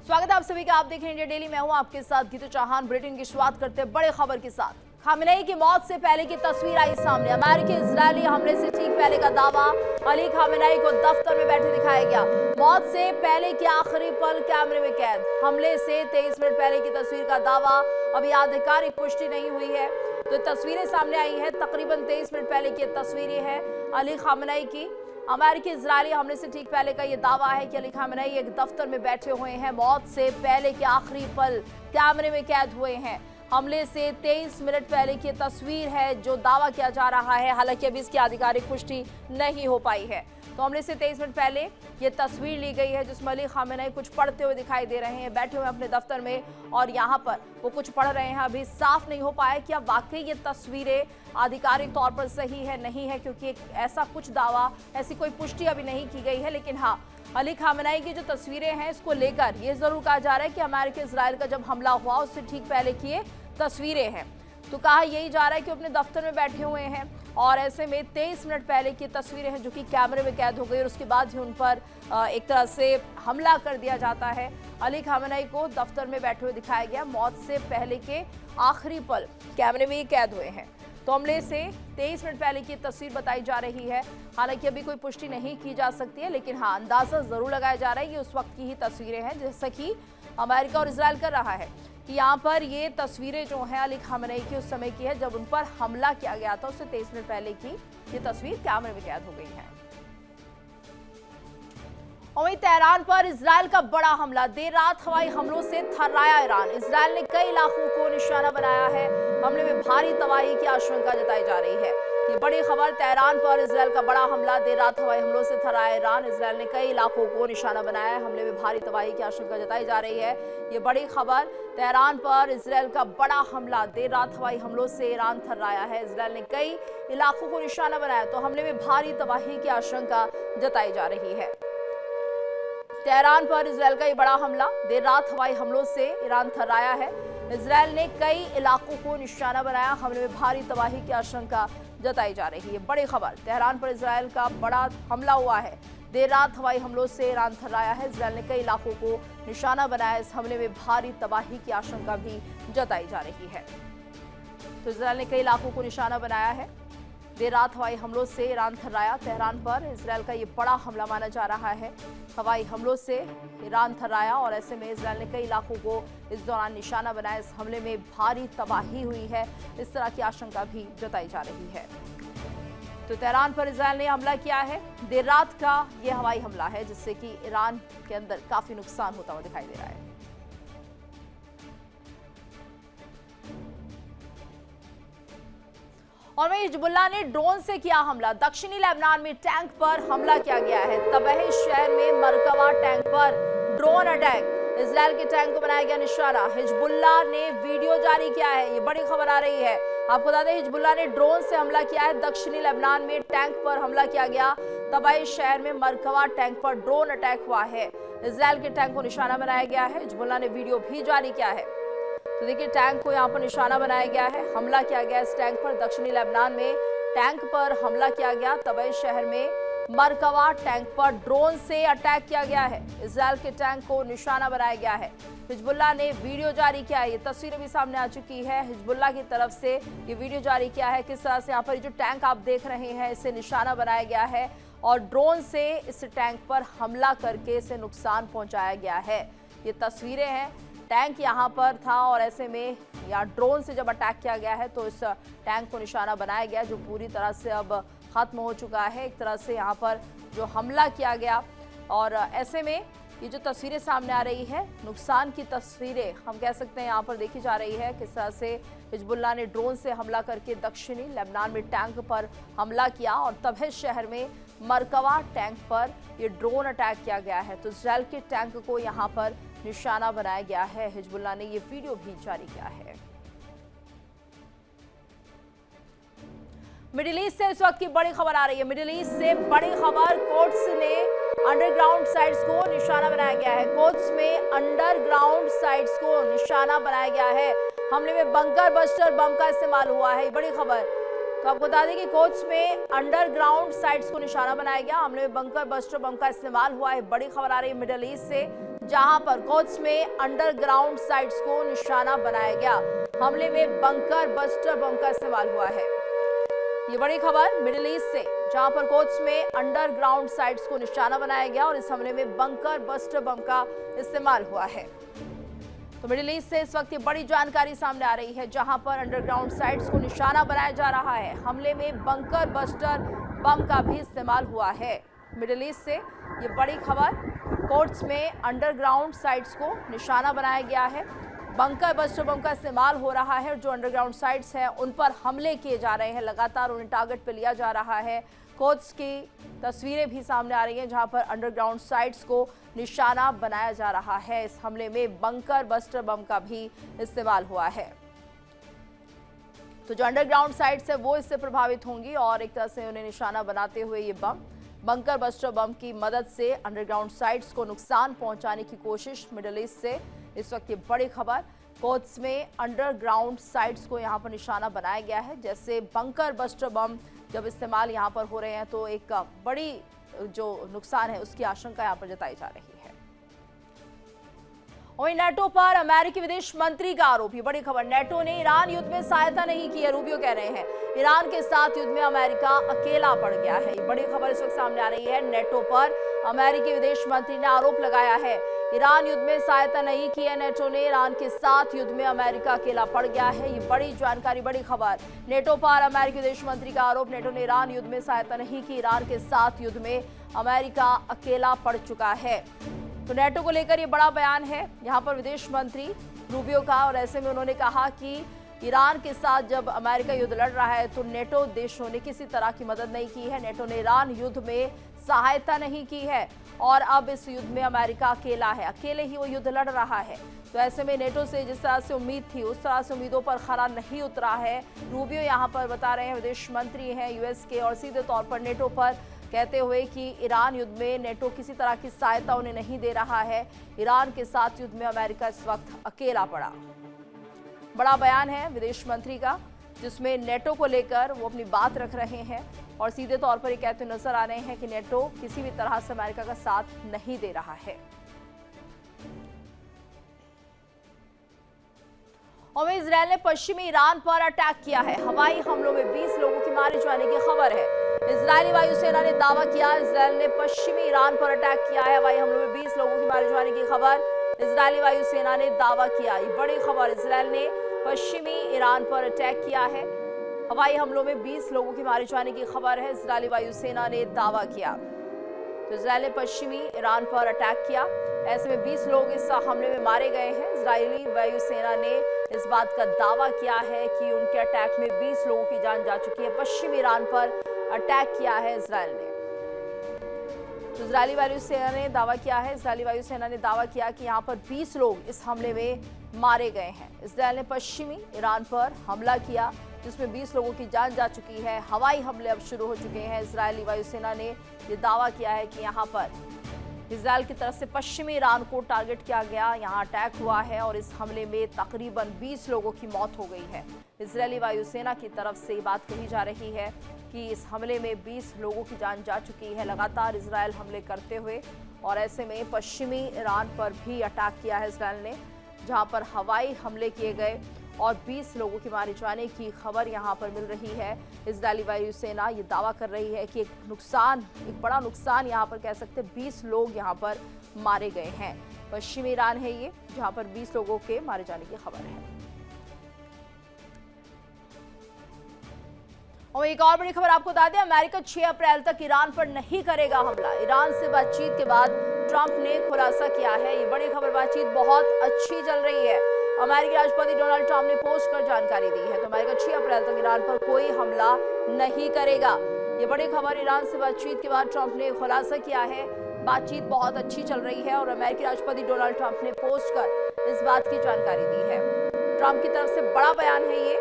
स्वागत है आप सभी का। आप देख रहे हैं इंडिया डेली। मैं हूं आपके साथ गीतू चौहान। बुलेटिन की शुरुआत करते हैं बड़े खबर के साथ। खामेनेई की मौत से पहले की तस्वीर आई सामने। अमेरिकी इजरायली हमले से ठीक पहले का दावा। अली खामेनेई को दफ्तर में बैठे दिखाया गया। मौत से पहले के आखिरी पल कैमरे में कैद। हमले से 23 मिनट पहले की तस्वीर का दावा। अभी आधिकारिक पुष्टि नहीं हुई है तो तस्वीरें सामने आई है। तकरीबन 23 मिनट पहले की तस्वीरें हैं अली खामेनेई की। अमेरिकी इजरायली हमले से ठीक पहले का ये दावा है कि अली खामेनेई एक दफ्तर में बैठे हुए हैं। मौत से पहले के आखिरी पल कैमरे में कैद हुए हैं। हमले से 23 मिनट पहले की तस्वीर है जो दावा किया जा रहा है। हालांकि अभी इसकी आधिकारिक पुष्टि नहीं हो पाई है। तो हमले से 23 मिनट पहले ये तस्वीर ली गई है जिसमें अली खामेनेई कुछ पढ़ते हुए दिखाई दे रहे हैं। बैठे हुए अपने दफ्तर में और यहाँ पर वो कुछ पढ़ रहे हैं। अभी साफ नहीं हो पाया कि अब वाकई ये तस्वीरें आधिकारिक तौर पर सही है नहीं है, क्योंकि ऐसा कुछ दावा, ऐसी कोई पुष्टि अभी नहीं की गई है। लेकिन हाँ, अली खामेनेई की जो तस्वीरें हैं इसको लेकर ये जरूर कहा जा रहा है कि अमेरिका इजराइल का जब हमला हुआ उससे ठीक पहले की ये तस्वीरें हैं। तो कहा यही जा रहा है कि अपने दफ्तर में बैठे हुए हैं और ऐसे में 23 मिनट पहले की तस्वीरें हैं जो कि कैमरे में कैद हो गई और उसके बाद ही उन पर एक तरह से हमला कर दिया जाता है। अली खामेनेई को दफ्तर में बैठे हुए दिखाया गया। मौत से पहले के आखिरी पल कैमरे में ही कैद हुए हैं। तो हमले से 23 मिनट पहले की तस्वीर बताई जा रही है। हालांकि अभी कोई पुष्टि नहीं की जा सकती है, लेकिन हाँ, अंदाजा जरूर लगाया जा रहा है कि उस वक्त की ही तस्वीरें हैं जैसा कि अमेरिका और इजराइल कर रहा है कि यहाँ पर ये तस्वीरें जो हैं अली खामेनेई की उस समय की है जब उन पर हमला किया गया था। उससे 23 मिनट पहले की ये तस्वीर कैमरे में कैद हो गई है। और वहीं तेहरान पर इजराइल का बड़ा हमला। देर रात हवाई हमलों से थर्राया ईरान। इजराइल ने कई इलाकों को निशाना बनाया है। हमले में भारी तबाही की आशंका जताई जा रही है। ये बड़ी खबर। तेहरान पर इजराइल का बड़ा हमला। देर रात हवाई हमलों से थर्राया ईरान। इजराइल ने कई इलाकों को निशाना बनाया है। हमले में भारी तबाही की आशंका जताई जा रही है। ये बड़ी खबर। तेहरान पर इजराइल का बड़ा हमला। देर रात हवाई हमलों से ईरान थर्राया है। इजराइल ने कई इलाकों को निशाना बनाया तो हमले में भारी तबाही की आशंका जताई जा रही है। तेहरान पर इजराइल का ये बड़ा हमला। देर रात हवाई हमलों से ईरान थर्राया है। इजराइल ने कई इलाकों को निशाना बनाया। हमले में भारी तबाही की आशंका जताई जा रही है। बड़ी खबर। तेहरान पर इजराइल का बड़ा हमला हुआ है। देर रात हवाई हमलों से ईरान थर्राया है। इजराइल ने कई इलाकों को निशाना बनाया। इस हमले में भारी तबाही की आशंका भी जताई जा रही है। तो इजराइल ने कई इलाकों को निशाना बनाया है। देर रात हवाई हमलों से ईरान थर्राया। तेहरान पर इजराइल का ये बड़ा हमला माना जा रहा है। हवाई हमलों से ईरान थर्राया और ऐसे में इजराइल ने कई इलाकों को इस दौरान निशाना बनाया। इस हमले में भारी तबाही हुई है, इस तरह की आशंका भी जताई जा रही है। तो तेहरान पर इजराइल ने हमला किया है। देर रात का ये हवाई हमला है जिससे कि ईरान के अंदर काफी नुकसान होता हुआ दिखाई दे रहा है। और वहीं हिजबुल्लाह ने ड्रोन से किया हमला। दक्षिणी लेबनान में टैंक पर हमला किया गया है। तबह शहर में मरकवा टैंक पर ड्रोन अटैक। इजराइल के टैंक को बनाया गया निशाना। हिजबुल्लाह ने वीडियो जारी किया है। ये बड़ी खबर आ रही है। आपको बता दें हिजबुल्लाह ने ड्रोन से हमला किया है। दक्षिणी लेबनान में टैंक पर हमला किया गया। तबह शहर में मरकवा टैंक पर ड्रोन अटैक हुआ है। इजराइल के टैंक को निशाना बनाया गया है। हिजबुल्लाह ने वीडियो भी जारी किया है। तो देखिए टैंक को यहाँ पर निशाना बनाया गया है। हमला किया गया इस टैंक पर। दक्षिणी लेबनान में टैंक पर हमला किया गया। तबह शहर में मरकवा टैंक पर ड्रोन से अटैक किया गया है। इजराइल के टैंक को निशाना बनाया गया है। हिजबुल्लाह ने वीडियो जारी किया है। ये तस्वीरें भी सामने आ चुकी है। हिजबुल्लाह की तरफ से ये वीडियो जारी किया है किस तरह से यहाँ पर जो टैंक आप देख रहे हैं इसे निशाना बनाया गया है और ड्रोन से इस टैंक पर हमला करके इसे नुकसान पहुंचाया गया है। ये तस्वीरें हैं। टैंक यहाँ पर था और ऐसे में यहाँ ड्रोन से जब अटैक किया गया है तो इस टैंक को निशाना बनाया गया जो पूरी तरह से अब खत्म हो चुका है। एक तरह से यहाँ पर जो हमला किया गया और ऐसे में ये जो तस्वीरें सामने आ रही है नुकसान की तस्वीरें हम कह सकते हैं यहाँ पर देखी जा रही है किस तरह से हिजबुल्लाह ने ड्रोन से हमला करके दक्षिणी लेबनान में टैंक पर हमला किया और तबह शहर में मरकवा टैंक पर ये ड्रोन अटैक किया गया है। तो इजराइल के टैंक को यहाँ पर निशाना बनाया गया है। हिजबुल्लाह ने ये वीडियो भी जारी किया है। मिडिल ईस्ट से इस वक्त की बड़ी खबर आ रही है। मिडिल ईस्ट से बड़ी खबर। कोट्स ने अंडरग्राउंड साइट्स को निशाना बनाया गया है। कोट्स में अंडरग्राउंड साइट्स को निशाना बनाया गया है। हमले में बंकर बस्टर बम का इस्तेमाल हुआ है। बड़ी खबर। तो आपको बता दें कि कोट्स में अंडरग्राउंड साइट्स को निशाना बनाया गया। हमले में बंकर बस्टर बम का इस्तेमाल हुआ है। बड़ी खबर आ रही है मिडिल ईस्ट से, जहां पर कोट्स में अंडरग्राउंड साइट्स को निशाना बनाया गया। हमले में बंकर बस्टर बम का इस्तेमाल हुआ है। ये बड़ी खबर मिडिल ईस्ट से, जहां पर कोट्स में अंडरग्राउंड साइट्स को निशाना बनाया गया और इस हमले में बंकर बस्टर बम का इस्तेमाल हुआ है। तो मिडिल ईस्ट से इस वक्त ये बड़ी जानकारी सामने आ रही है, जहां पर अंडरग्राउंड साइट्स को निशाना बनाया जा रहा है। हमले में बंकर बस्टर बम का भी इस्तेमाल हुआ है। मिडिल ईस्ट से ये बड़ी खबर, कोट्स में अंडरग्राउंड साइट्स को निशाना बनाया गया है, बंकर बस्टर बम का इस्तेमाल हो रहा है। जो अंडरग्राउंड साइट्स हैं उन पर हमले किए जा रहे हैं, लगातार उन्हें टारगेट पे लिया जा रहा है। कोट्स की तस्वीरें भी सामने आ रही हैं, जहां पर अंडरग्राउंड साइट्स को निशाना बनाया जा रहा है। इस हमले में बंकर बस्टर बम का भी इस्तेमाल हुआ है। तो जो अंडरग्राउंड साइट्स है वो इससे प्रभावित होंगी और एक तरह से उन्हें निशाना बनाते हुए ये बंकर बस्टर बम की मदद से अंडरग्राउंड साइट्स को नुकसान पहुंचाने की कोशिश। मिडिल ईस्ट से इस वक्त ये बड़ी खबर, कोट्स में अंडरग्राउंड साइट्स को यहां पर निशाना बनाया गया है। जैसे बंकर बस्टर बम जब इस्तेमाल यहां पर हो रहे हैं तो एक बड़ी जो नुकसान है उसकी आशंका यहां पर जताई जा रही है। वहीं नेटो पर अमेरिकी विदेश मंत्री का आरोप, ये बड़ी खबर, नेटो ने ईरान युद्ध में सहायता नहीं की है। रूबियो कह रहे हैं ईरान के साथ युद्ध में अमेरिका अकेला पड़ गया है। ये बड़ी खबर इस वक्त सामने आ रही है। नेटो पर अमेरिकी विदेश मंत्री ने आरोप लगाया है, ईरान युद्ध में सहायता नहीं की है नेटो ने, ईरान के साथ युद्ध में अमेरिका अकेला पड़ गया है। ये बड़ी जानकारी, बड़ी खबर, नेटो पर अमेरिकी विदेश मंत्री का आरोप, नेटो ने ईरान युद्ध में सहायता नहीं की, ईरान के साथ युद्ध में अमेरिका अकेला पड़ चुका है। तो नेटो को लेकर ये बड़ा बयान है यहाँ पर विदेश मंत्री रूबियो का, और ऐसे में उन्होंने कहा कि ईरान के साथ जब अमेरिका युद्ध लड़ रहा है तो नेटो देशों ने किसी तरह की मदद नहीं की है, नेटो ने ईरान युद्ध में सहायता नहीं की है और अब इस युद्ध में अमेरिका अकेला है, अकेले ही वो युद्ध लड़ रहा है। तो ऐसे में नेटो से जिस तरह से उम्मीद थी उस तरह से उम्मीदों पर खरा नहीं उतरा है। रूबियो यहाँ पर बता रहे हैं, विदेश मंत्री हैं यूएस के, और सीधे तौर पर नेटो पर कहते हुए कि ईरान युद्ध में नेटो किसी तरह की सहायता उन्हें नहीं दे रहा है, ईरान के साथ युद्ध में अमेरिका इस वक्त अकेला पड़ा। बड़ा बयान है विदेश मंत्री का, जिसमें नेटो को लेकर वो अपनी बात रख रहे हैं और सीधे तौर पर ये कहते नजर आ रहे हैं कि नेटो किसी भी तरह से अमेरिका का साथ नहीं दे रहा है। और इजरायल ने पश्चिमी ईरान पर अटैक किया है, हवाई हमलों में 20 लोगों की मारे जाने की खबर है। इजरायली वायुसेना ने दावा किया, इजरायल ने पश्चिमी ईरान पर अटैक किया है, हवाई हमलों में 20 लोगों की मारे जाने की खबर इजरायली वायुसेना ने दावा किया। ये बड़ी खबर, इजरायल ने पश्चिमी ईरान पर अटैक किया है, हवाई हमलों में 20 लोगों की मारे जाने की खबर है, इजरायली वायुसेना ने दावा किया। तो इजरायल ने पश्चिमी ईरान पर अटैक किया, ऐसे में 20 लोग इस हमले में मारे गए हैं। इजरायली वायुसेना ने इस बात का दावा किया है कि उनके अटैक में 20 लोगों की जान जा चुकी है। पश्चिमी ईरान पर अटैक किया है इजरायल ने। तो इजरायली वायुसेना ने दावा किया है, इजरायली वायुसेना ने दावा किया कि यहाँ पर 20 लोग इस हमले में मारे गए हैं। इजरायल ने पश्चिमी ईरान पर हमला किया जिसमें 20 लोगों की जान जा चुकी है। हवाई हमले अब शुरू हो चुके हैं। इजरायली वायुसेना ने ये दावा किया है कि यहाँ पर इजरायल की तरफ से पश्चिमी ईरान को टारगेट किया गया, यहाँ अटैक हुआ है और इस हमले में तकरीबन 20 लोगों की मौत हो गई है। इजरायली वायुसेना की तरफ से ये बात कही जा रही है कि इस हमले में 20 लोगों की जान जा चुकी है। लगातार इजरायल हमले करते हुए, और ऐसे में पश्चिमी ईरान पर भी अटैक किया है इजरायल ने, जहां पर हवाई हमले किए गए और 20 लोगों की मारे जाने की खबर यहां पर मिल रही है। इजरायली वायुसेना ये दावा कर रही है कि एक बड़ा नुकसान यहां पर कह सकते हैं, 20 लोग यहां पर मारे गए हैं। पश्चिमी ईरान है ये, जहां पर 20 लोगों के मारे जाने की खबर है। और एक और बड़ी खबर आपको बता दें, अमेरिका 6 अप्रैल तक ईरान पर नहीं करेगा हमला। ईरान से बातचीत के बाद ट्रंप ने खुलासा किया है। ये बड़ी खबर, बातचीत बहुत अच्छी चल रही है। अमेरिकी राष्ट्रपति डोनाल्ड ट्रंप ने पोस्ट कर जानकारी दी है, तो अमेरिका 6 अप्रैल तक ईरान पर कोई हमला नहीं करेगा। ये बड़ी खबर, ईरान से बातचीत के बाद ट्रंप ने खुलासा किया है, बातचीत बहुत अच्छी चल रही है और अमेरिकी राष्ट्रपति डोनाल्ड ट्रंप ने पोस्ट कर इस बात की जानकारी दी है। ट्रंप की तरफ से बड़ा बयान है ये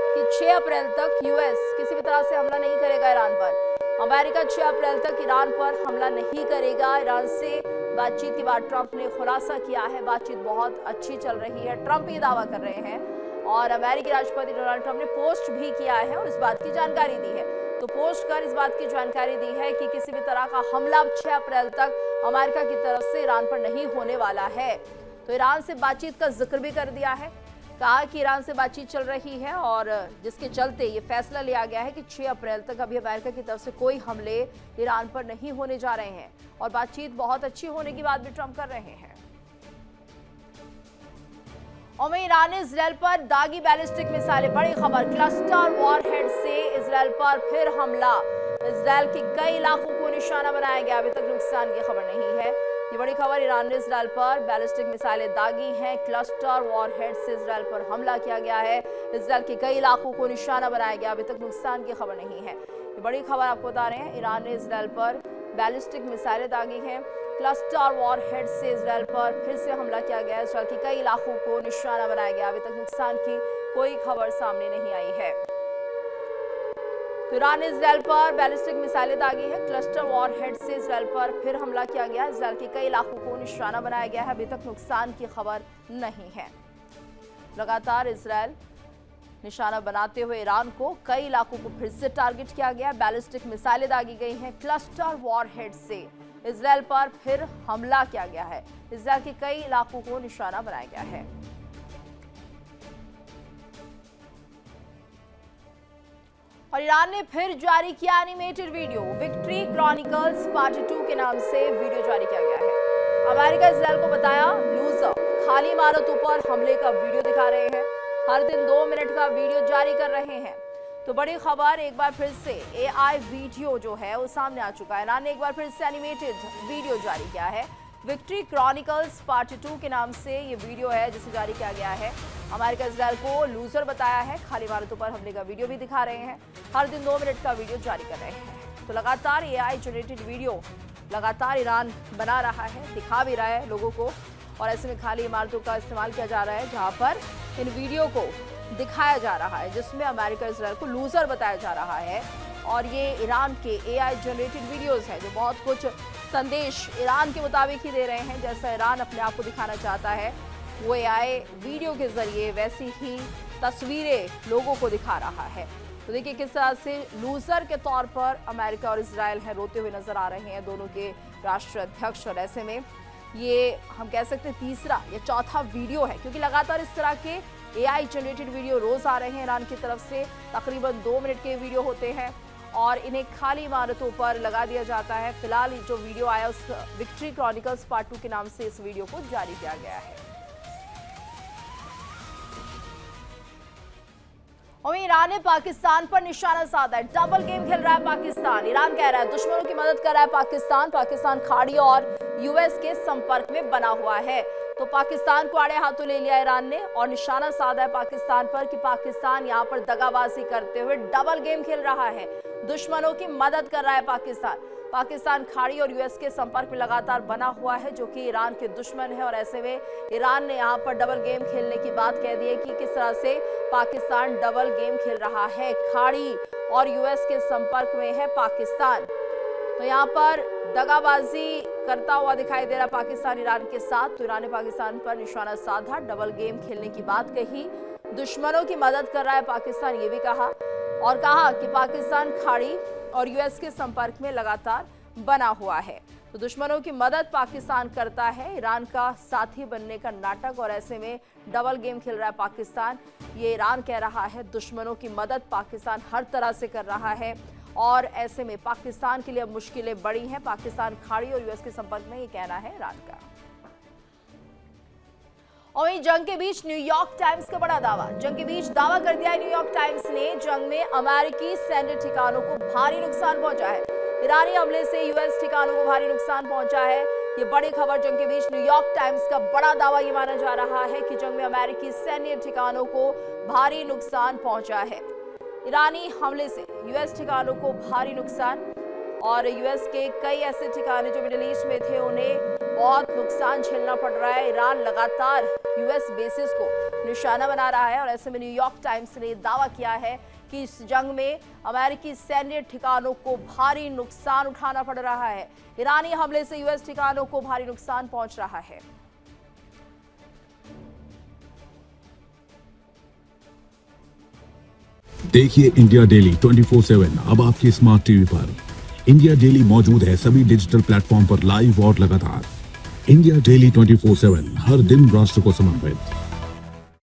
कि 6 अप्रैल तक यूएस किसी भी तरह से हमला नहीं करेगा ईरान पर। अमेरिका 6 अप्रैल तक ईरान पर हमला नहीं करेगा। ईरान से बातचीत के बाद ट्रंप ने खुलासा किया है, बातचीत बहुत अच्छी चल रही है, ट्रंप ये दावा कर रहे हैं और अमेरिकी राष्ट्रपति डोनाल्ड ट्रंप ने पोस्ट भी किया है और इस बात की जानकारी दी है। तो पोस्ट कर इस बात की जानकारी दी है कि किसी भी तरह का हमला 6 अप्रैल तक अमेरिका की तरफ से ईरान पर नहीं होने वाला है। तो ईरान से बातचीत का जिक्र भी कर दिया है, कहा कि ईरान से बातचीत चल रही है और जिसके चलते ये फैसला लिया गया है कि 6 अप्रैल तक अभी अमेरिका की तरफ से कोई हमले ईरान पर नहीं होने जा रहे हैं और बातचीत बहुत अच्छी होने की बात भी ट्रंप कर रहे हैं। और वहीं ईरान ने इजरायल पर दागी बैलिस्टिक मिसाइलें, बड़ी खबर, क्लस्टर वॉरहेड से इजरायल पर फिर हमला। इजरायल के कई इलाकों को निशाना बनाया गया, अभी तक नुकसान की खबर नहीं है। ये बड़ी खबर, ईरान ने इजरायल पर बैलिस्टिक मिसाइलें दागी हैं, क्लस्टर वॉरहेड से इजरायल पर हमला किया गया है। इजरायल के कई इलाकों को निशाना बनाया गया, अभी तक नुकसान की खबर नहीं है। ये बड़ी खबर आपको बता रहे हैं, ईरान ने इजरायल पर बैलिस्टिक मिसाइलें दागी हैं, क्लस्टर वॉरहेड से इजरायल पर फिर से हमला किया गया है। इजरायल के कई इलाकों को निशाना बनाया गया, अभी तक नुकसान की कोई खबर सामने नहीं आई है। तो ईरान ने इजरायल पर बैलिस्टिक मिसाइलें दागी है, क्लस्टर वॉरहेड से इजरायल पर फिर हमला किया गया। इजरायल के कई इलाकों को निशाना बनाया गया है, अभी तक नुकसान की खबर नहीं है। लगातार इजरायल निशाना बनाते हुए ईरान को कई इलाकों को फिर से टारगेट किया गया। बैलिस्टिक मिसाइलें दागी गई हैं, क्लस्टर वॉरहेड से इजरायल पर फिर हमला किया गया है। इजरायल के कई इलाकों को निशाना बनाया गया है। और ईरान ने फिर जारी किया animated video, victory chronicles part 2 के नाम से वीडियो जारी किया गया है। अमेरिका इजरायल को बताया लूजर, खाली इमारतों पर हमले का वीडियो दिखा रहे हैं। हर दिन 2 मिनट का वीडियो जारी कर रहे हैं। तो बड़ी खबर, एक बार फिर से AI वीडियो जो है वो सामने आ चुका है। ईरान ने एक बार फिर से एनिमेटेड वीडियो जारी किया है, विक्ट्री क्रॉनिकल्स पार्ट 2 के नाम से ये वीडियो है जिसे जारी किया गया है। अमेरिका इजरायल को लूजर बताया है, खाली इमारतों पर हमले का वीडियो भी दिखा रहे हैं। हर दिन 2 मिनट का वीडियो जारी कर रहे हैं। तो लगातार AI जनरेटेड वीडियो लगातार ईरान बना रहा है, दिखा भी रहा है लोगों को, और ऐसे में खाली इमारतों का इस्तेमाल किया जा रहा है जहां पर इन वीडियो को दिखाया जा रहा है, जिसमें अमेरिका इजरायल को लूजर बताया जा रहा है। और ये ईरान के AI जनरेटेड वीडियोस हैं जो बहुत कुछ संदेश ईरान के मुताबिक ही दे रहे हैं। जैसा ईरान अपने आप को दिखाना चाहता है, वो AI वीडियो के जरिए वैसी ही तस्वीरें लोगों को दिखा रहा है। तो देखिए किस तरह से लूजर के तौर पर अमेरिका और इजरायल हैं रोते हुए नजर आ रहे हैं दोनों के राष्ट्राध्यक्ष। और ऐसे में ये हम कह सकते हैं तीसरा या चौथा वीडियो है, क्योंकि लगातार इस तरह के AI जनरेटेड वीडियो रोज आ रहे हैं ईरान की तरफ से। तकरीबन 2 मिनट के वीडियो होते हैं और इन्हें खाली इमारतों पर लगा दिया जाता है। फिलहाल जो वीडियो आया उस विक्ट्री क्रॉनिकल्स पार्ट 2 के नाम से इस वीडियो को जारी किया गया है। और ईरान ने पाकिस्तान पर निशाना साधा है, डबल गेम खेल रहा है पाकिस्तान। ईरान कह रहा है दुश्मनों की मदद कर रहा है पाकिस्तान। पाकिस्तान खाड़ी और US के संपर्क में बना हुआ है। तो पाकिस्तान को आड़े हाथों ले लिया ईरान ने और निशाना साधा है पाकिस्तान पर कि पाकिस्तान यहां पर दगाबाजी करते हुए डबल गेम खेल रहा है, दुश्मनों की मदद कर रहा है पाकिस्तान। पाकिस्तान खाड़ी और US के संपर्क में लगातार बना हुआ है जो कि ईरान के दुश्मन है। और ऐसे में ईरान ने यहाँ पर डबल गेम खेलने की बात कह दी है कि किस तरह से पाकिस्तान डबल गेम खेल रहा है। खाड़ी और US के संपर्क में है पाकिस्तान, तो यहाँ पर दगाबाजी करता हुआ दिखाई दे रहा पाकिस्तान ईरान के साथ। तो ईरान ने पाकिस्तान पर निशाना साधा, डबल गेम खेलने की बात कही, दुश्मनों की मदद कर रहा है पाकिस्तान, ये भी कहा। और कहा कि पाकिस्तान खाड़ी और US के संपर्क में लगातार बना हुआ है, तो दुश्मनों की मदद पाकिस्तान करता है, ईरान का साथी बनने का नाटक। और ऐसे में डबल गेम खेल रहा है पाकिस्तान, ये ईरान कह रहा है दुश्मनों की मदद पाकिस्तान हर तरह से कर रहा है। और ऐसे में पाकिस्तान के लिए अब मुश्किलें बड़ी हैं। पाकिस्तान खाड़ी और US के संपर्क में, ये कहना है ईरान का। और वहीं जंग के बीच न्यूयॉर्क टाइम्स का बड़ा दावा, जंग के बीच दावा कर दिया है न्यूयॉर्क टाइम्स ने, जंग में अमेरिकी सैन्य ठिकानों को भारी नुकसान पहुंचा है। ईरानी हमले से US ठिकानों को भारी नुकसान पहुंचा है। ये बड़ी खबर जंग के बीच न्यूयॉर्क टाइम्स का बड़ा दावा ये माना जा रहा है कि जंग में अमेरिकी सैन्य ठिकानों को भारी नुकसान पहुंचा है। ईरानी हमले से US ठिकानों को भारी नुकसान, और US के कई ऐसे ठिकाने जो मिडिल ईस्ट में थे उन्हें बहुत नुकसान झेलना पड़ रहा है। ईरान लगातार US बेसिस को निशाना बना रहा है और ऐसे में न्यूयॉर्क टाइम्स ने दावा किया है कि इस जंग में अमेरिकी सैन्य ठिकानों को भारी नुकसान उठाना पड़ रहा है। ईरानी हमले से US ठिकानों को भारी नुकसान पहुंच रहा है। देखिए इंडिया डेली 24/7 अब आपके स्मार्ट टीवी पर। इंडिया डेली मौजूद है सभी डिजिटल प्लेटफॉर्म पर लाइव और लगातार। इंडिया डेली 24/7 हर दिन राष्ट्र को समर्पित।